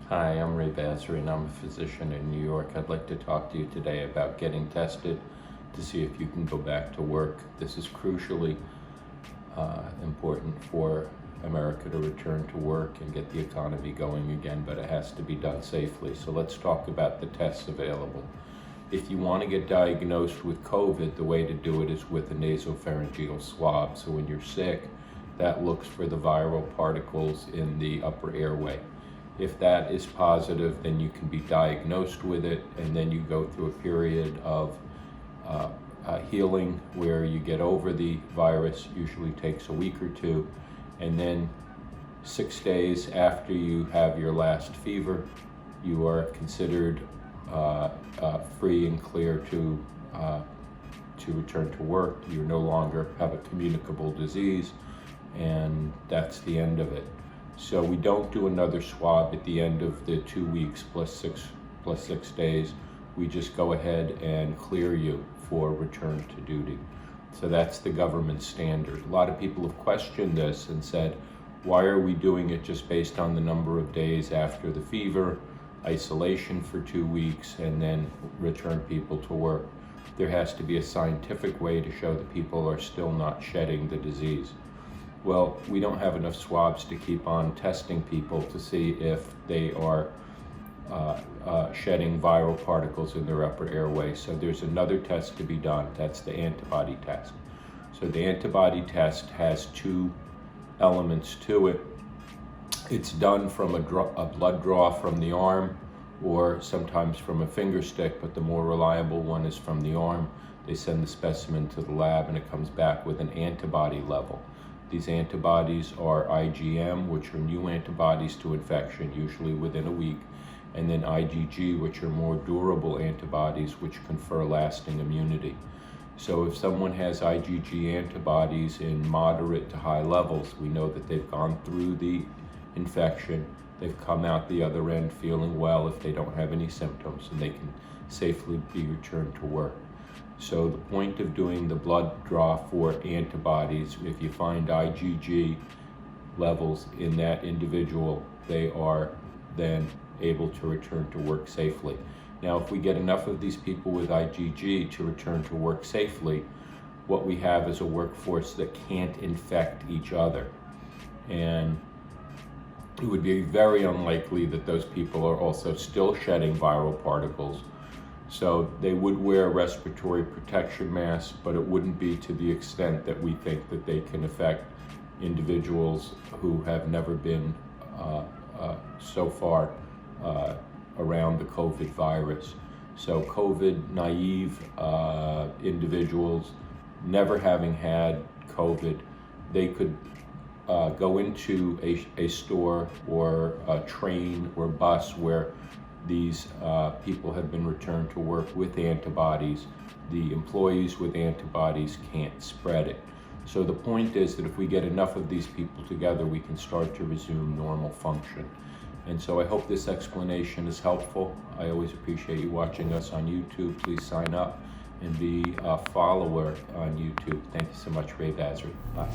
Hi, I'm Ray Basri and I'm a physician in New York. I'd like to talk to you today about getting tested to see if you can go back to work. This is crucially important for America to return to work and get the economy going again, but it has to be done safely. So let's talk about the tests available. If you want to get diagnosed with COVID, the way to do it is with a nasopharyngeal swab. So when you're sick, that looks for the viral particles in the upper airway. If that is positive, then you can be diagnosed with it, and then you go through a period of healing where you get over the virus. Usually takes a week or two, and then 6 days after you have your last fever, you are considered free and clear to return to work. You no longer have a communicable disease, and that's the end of it. So we don't do another swab at the end of the 2 weeks plus six days. We just go ahead and clear you for return to duty. So that's the government standard. A lot of people have questioned this and said, why are we doing it just based on the number of days after the fever, isolation for 2 weeks, and then return people to work? There has to be a scientific way to show that people are still not shedding the disease. Well, we don't have enough swabs to keep on testing people to see if they are shedding viral particles in their upper airway. So there's another test to be done. That's the antibody test. So the antibody test has two elements to it. It's done from a blood draw from the arm, or sometimes from a finger stick, but the more reliable one is from the arm. They send the specimen to the lab and it comes back with an antibody level. These antibodies are IgM, which are new antibodies to infection, usually within a week, and then IgG, which are more durable antibodies, which confer lasting immunity. So if someone has IgG antibodies in moderate to high levels, we know that they've gone through the infection, they've come out the other end feeling well if they don't have any symptoms, and they can safely be returned to work. So the point of doing the blood draw for antibodies, if you find IgG levels in that individual, they are then able to return to work safely. Now, if we get enough of these people with IgG to return to work safely, what we have is a workforce that can't infect each other. And it would be very unlikely that those people are also still shedding viral particles. So they would wear a respiratory protection mask, but it wouldn't be to the extent that we think that they can affect individuals who have never been so far around the COVID virus. So COVID naive individuals, never having had COVID, they could go into a store or a train or bus where these people have been returned to work with antibodies. The employees with antibodies can't spread it. So the point is that if we get enough of these people together, we can start to resume normal function. And so I hope this explanation is helpful. I always appreciate you watching us on YouTube. Please sign up and be a follower on YouTube. Thank you so much, Ray Basri. Bye.